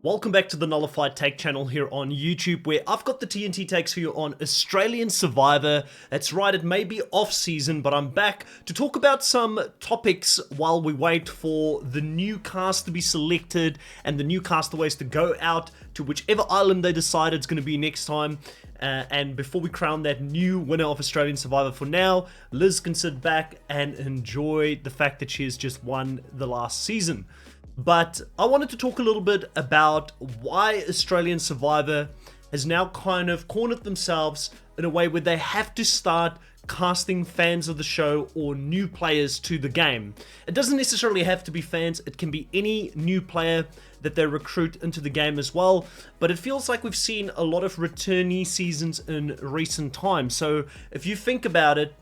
Welcome back to the Nullified Take channel here on YouTube, where I've got the TNT takes for you on Australian Survivor. That's right, it may be off season, but I'm back to talk about some topics while we wait for the new cast to be selected and the new castaways to go out to whichever island they decide it's going to be next time. And before we crown that new winner of Australian Survivor, for now, Liz can sit back and enjoy the fact that she has just won the last season. But I wanted to talk a little bit about why Australian Survivor has now kind of cornered themselves in a way where they have to start casting fans of the show or new players to the game. It doesn't necessarily have to be fans, it can be any new player that they recruit into the game as well, but it feels like we've seen a lot of returnee seasons in recent times. So if you think about it,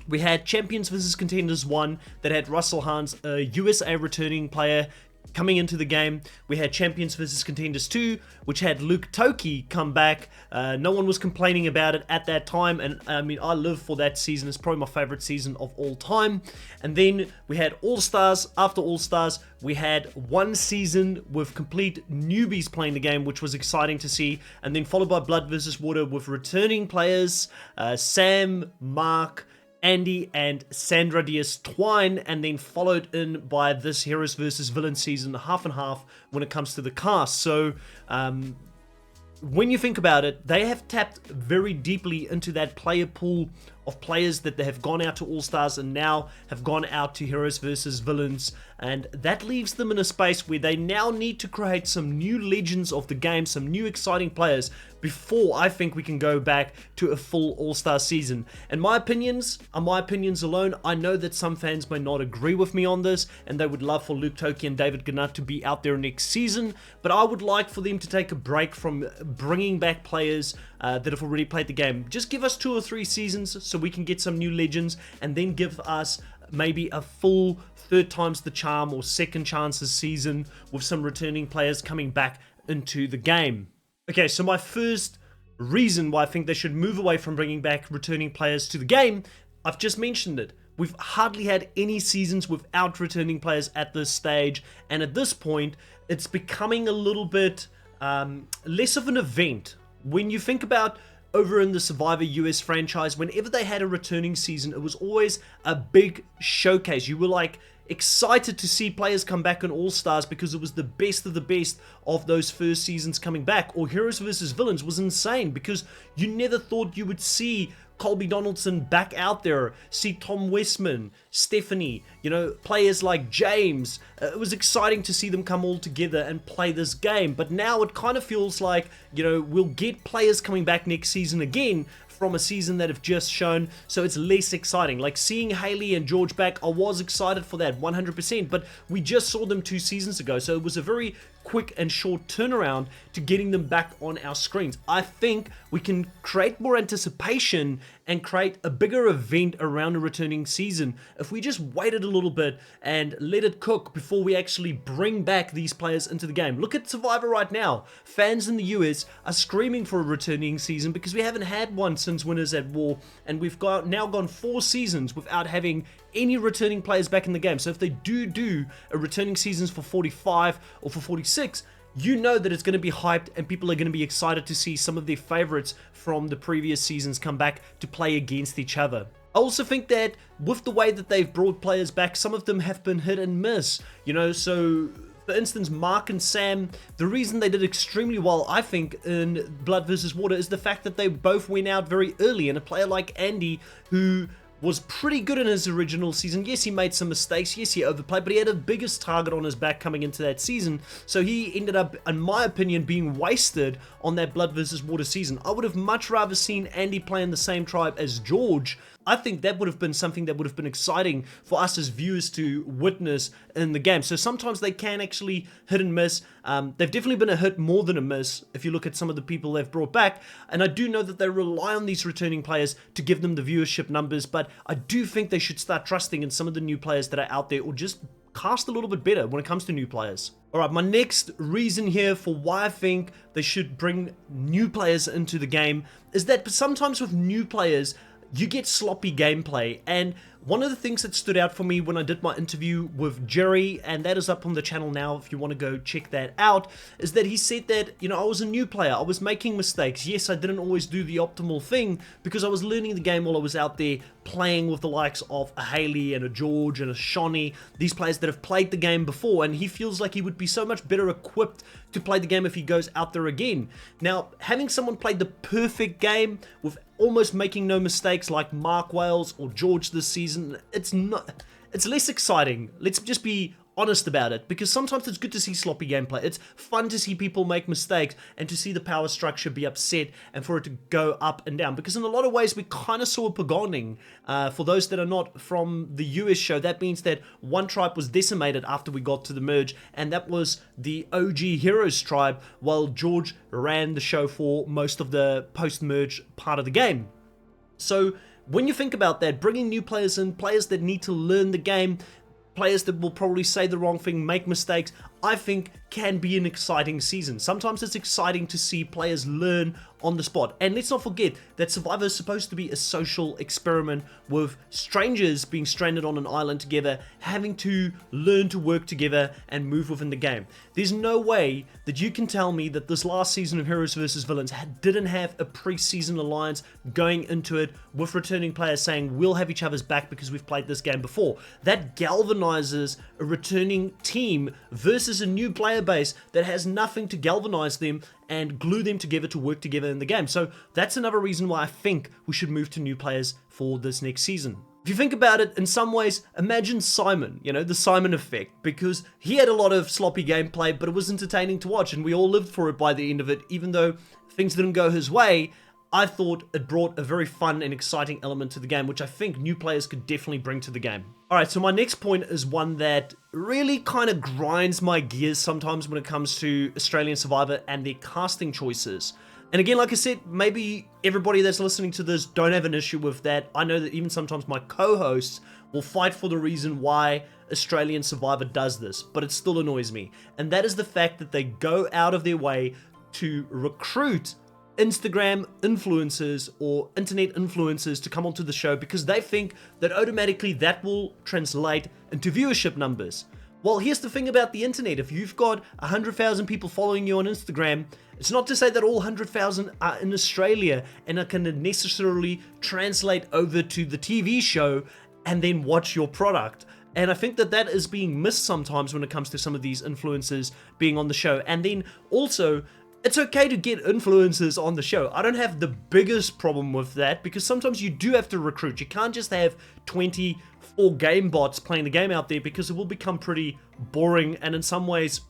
we had Champions vs Contenders 1 that had Russell Hans, a USA returning player, coming into the game. We had Champions vs Contenders 2, which had Luke Toki come back. No one was complaining about it at that time, and I mean, I live for that season. It's probably my favorite season of all time. And then we had All Stars. After All Stars, we had one season with complete newbies playing the game, which was exciting to see. And then followed by Blood vs Water with returning players, Sam, Mark, Andy and Sandra Diaz Twine, and then followed in by this Heroes vs Villains season, half and half when it comes to the cast. So when you think about it, they have tapped very deeply into that player pool of players that they have gone out to All-Stars and now have gone out to Heroes vs Villains, and that leaves them in a space where they now need to create some new legends of the game, some new exciting players, before I think we can go back to a full All-Star season. And my opinions are my opinions alone. I know that some fans may not agree with me on this, and they would love for Luke Toki and David Gannett to be out there next season, but I would like for them to take a break from bringing back players that have already played the game. Just give us 2 or 3 seasons so we can get some new legends, and then give us maybe a full third times the charm or second chances season with some returning players coming back into the game. Okay, so my first reason why I think they should move away from bringing back returning players to the game, I've just mentioned it. We've hardly had any seasons without returning players at this stage, and at this point, it's becoming a little bit less of an event. When you think about over in the Survivor US franchise, whenever they had a returning season, it was always a big showcase. You were like excited to see players come back on All-Stars because it was the best of the best of those first seasons coming back. Or Heroes vs Villains was insane because you never thought you would see Colby Donaldson back out there, see Tom Westman, Stephanie, players like James. It was exciting to see them come all together and play this game. But now it kind of feels like, we'll get players coming back next season again from a season that have just shown, so it's less exciting. Like seeing Haley and George back, I was excited for that 100%, but we just saw them 2 seasons ago, so it was a very quick and short turnaround to getting them back on our screens. I think we can create more anticipation and create a bigger event around a returning season if we just waited a little bit and let it cook before we actually bring back these players into the game. Look at Survivor right now. Fans in the US are screaming for a returning season because we haven't had one since Winners at War, and we've now gone 4 seasons without having any returning players back in the game. So if they do a returning seasons for 45 or for 46, you know that it's going to be hyped and people are going to be excited to see some of their favorites from the previous seasons come back to play against each other. I also think that with the way that they've brought players back, some of them have been hit and miss, so for instance, Mark and Sam, the reason they did extremely well, I think, in Blood vs Water is the fact that they both went out very early, and a player like Andy, who was pretty good in his original season. Yes, he made some mistakes. Yes, he overplayed, but he had the biggest target on his back coming into that season. So he ended up, in my opinion, being wasted on that Blood vs Water season. I would have much rather seen Andy play in the same tribe as George. I think that would have been something that would have been exciting for us as viewers to witness in the game. So sometimes they can actually hit and miss. They've definitely been a hit more than a miss if you look at some of the people they've brought back. And I do know that they rely on these returning players to give them the viewership numbers, but I do think they should start trusting in some of the new players that are out there, or just cast a little bit better when it comes to new players. Alright, my next reason here for why I think they should bring new players into the game is that sometimes with new players, you get sloppy gameplay, and One of the things that stood out for me when I did my interview with Jerry, and that is up on the channel now if you want to go check that out, is that he said that, I was a new player, I was making mistakes. Yes, I didn't always do the optimal thing because I was learning the game while I was out there playing with the likes of a Haley and a George and a Shawnee, these players that have played the game before, and he feels like he would be so much better equipped to play the game if he goes out there again. Now, having someone play the perfect game with almost making no mistakes like Mark Wales or George this season, it's less exciting. Let's just be honest about it, because sometimes it's good to see sloppy gameplay. It's fun to see people make mistakes and to see the power structure be upset and for it to go up and down, because in a lot of ways we kind of saw Pagoning. For those that are not from the US show, that means that one tribe was decimated after we got to the merge, and that was the OG Heroes tribe, while George ran the show for most of the post-merge part of the game. So when you think about that, bringing new players in, players that need to learn the game, players that will probably say the wrong thing, make mistakes, I think can be an exciting season. Sometimes it's exciting to see players learn on the spot. And let's not forget that Survivor is supposed to be a social experiment with strangers being stranded on an island together, having to learn to work together and move within the game. There's no way that you can tell me that this last season of Heroes vs Villains didn't have a pre-season alliance going into it with returning players saying we'll have each other's back because we've played this game before. That galvanizes a returning team versus a new player base that has nothing to galvanize them and glue them together to work together in the game. So that's another reason why I think we should move to new players for this next season. If you think about it, in some ways, imagine Simon, the Simon effect, because he had a lot of sloppy gameplay, but it was entertaining to watch, and we all lived for it by the end of it. Even though things didn't go his way, I thought it brought a very fun and exciting element to the game, which I think new players could definitely bring to the game. Alright, so my next point is one that really kind of grinds my gears sometimes when it comes to Australian Survivor and their casting choices. And again, like I said, maybe everybody that's listening to this don't have an issue with that. I know that even sometimes my co-hosts will fight for the reason why Australian Survivor does this, but it still annoys me. And that is the fact that they go out of their way to recruit Instagram influencers or internet influencers to come onto the show because they think that automatically that will translate into viewership numbers. Well, here's the thing about the internet. If you've got 100,000 people following you on Instagram, it's not to say that all 100,000 are in Australia and are going to necessarily translate over to the TV show and then watch your product. And I think that that is being missed sometimes when it comes to some of these influencers being on the show. And then also, it's okay to get influencers on the show. I don't have the biggest problem with that because sometimes you do have to recruit. You can't just have 24 game bots playing the game out there because it will become pretty boring, and in some ways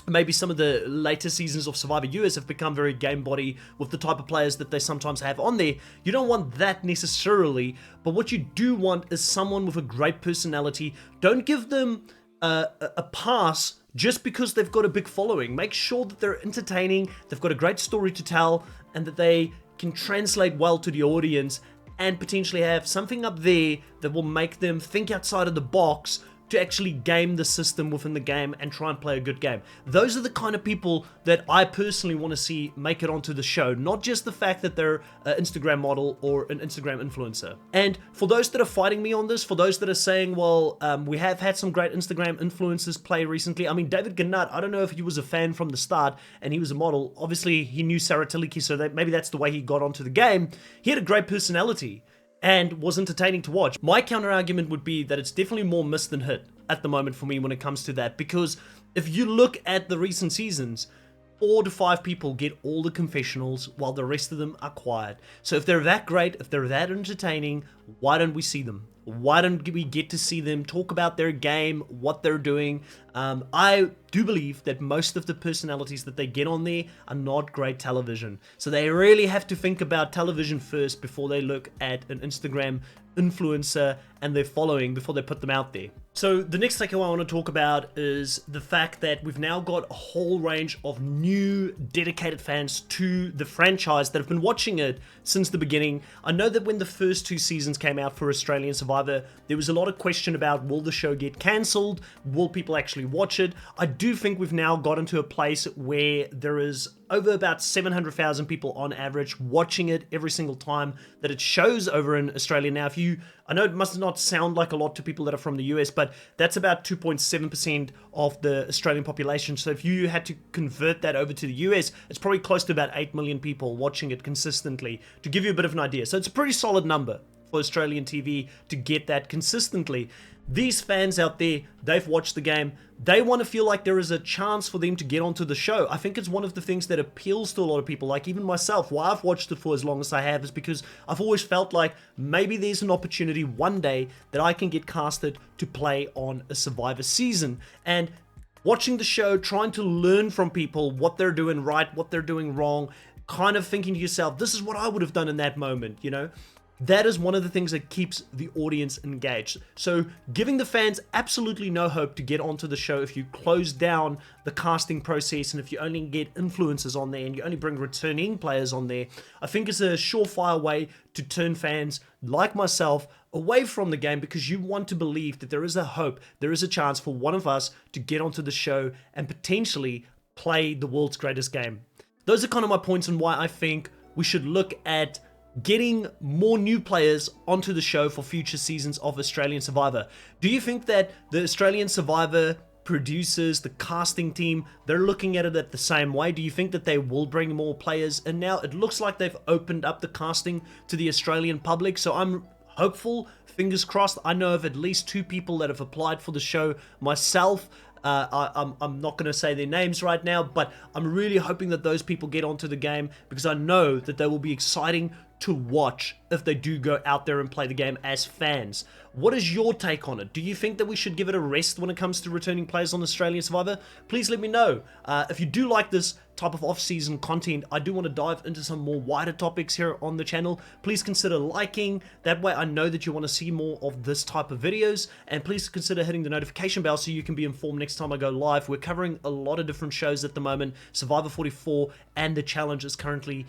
maybe some of the later seasons of Survivor US have become very game body with the type of players that they sometimes have on there. You don't want that necessarily, but what you do want is someone with a great personality. Don't give them a pass just because they've got a big following. Make sure that they're entertaining, they've got a great story to tell, and that they can translate well to the audience and potentially have something up there that will make them think outside of the box to actually game the system within the game and try and play a good game. Those are the kind of people that I personally want to see make it onto the show, not just the fact that they're an Instagram model or an Instagram influencer. And for those that are fighting me on this, for those that are saying, well, we have had some great Instagram influencers play recently. I mean, David Gannett, I don't know if he was a fan from the start and he was a model. Obviously, he knew Sarah Tilike, so maybe that's the way he got onto the game. He had a great personality and was entertaining to watch. My counter argument would be that it's definitely more miss than hit at the moment for me when it comes to that, because if you look at the recent seasons, 4 to 5 people get all the confessionals while the rest of them are quiet. So if they're that great, if they're that entertaining, why don't we see them? Why don't we get to see them talk about their game, what they're doing? I do believe that most of the personalities that they get on there are not great television. So they really have to think about television first before they look at an Instagram influencer and their following before they put them out there. So the next takeaway I want to talk about is the fact that we've now got a whole range of new dedicated fans to the franchise that have been watching it since the beginning. I know that when the first 2 seasons came out for Australian Survivor, there was a lot of question about, will the show get cancelled? Will people actually watch it? I do think we've now gotten to a place where there is over about 700,000 people on average watching it every single time that it shows over in Australia. Now, I know it must not sound like a lot to people that are from the US, but that's about 2.7% of the Australian population. So if you had to convert that over to the US, it's probably close to about 8 million people watching it consistently, to give you a bit of an idea. So it's a pretty solid number for Australian TV to get that consistently. These fans out there, they've watched the game. They want to feel like there is a chance for them to get onto the show. I think it's one of the things that appeals to a lot of people, like even myself. Why I've watched it for as long as I have is because I've always felt like maybe there's an opportunity one day that I can get casted to play on a Survivor season. And watching the show, trying to learn from people what they're doing right, what they're doing wrong, kind of thinking to yourself, this is what I would have done in that moment, you know? That is one of the things that keeps the audience engaged. So giving the fans absolutely no hope to get onto the show if you close down the casting process and if you only get influencers on there and you only bring returning players on there, I think is a surefire way to turn fans like myself away from the game, because you want to believe that there is a hope, there is a chance for one of us to get onto the show and potentially play the world's greatest game. Those are kind of my points on why I think we should look at getting more new players onto the show for future seasons of Australian Survivor. Do you think that the Australian Survivor producers, the casting team, they're looking at it the same way? Do you think that they will bring more players? And now it looks like they've opened up the casting to the Australian public, so I'm hopeful, fingers crossed. I know of at least 2 people that have applied for the show myself. I'm not going to say their names right now, but I'm really hoping that those people get onto the game, because I know that they will be exciting to watch if they do go out there and play the game as fans. What is your take on it? Do you think that we should give it a rest when it comes to returning players on Australian Survivor? Please let me know. If you do like this type of off-season content, I do want to dive into some more wider topics here on the channel. Please consider liking. That way I know that you want to see more of this type of videos. And please consider hitting the notification bell so you can be informed next time I go live. We're covering a lot of different shows at the moment. Survivor 44 and The Challenge is currently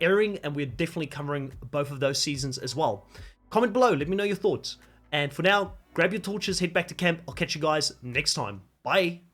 airing, and we're definitely covering both of those seasons as well. Comment below, let me know your thoughts. And for now, grab your torches, head back to camp. I'll catch you guys next time. Bye.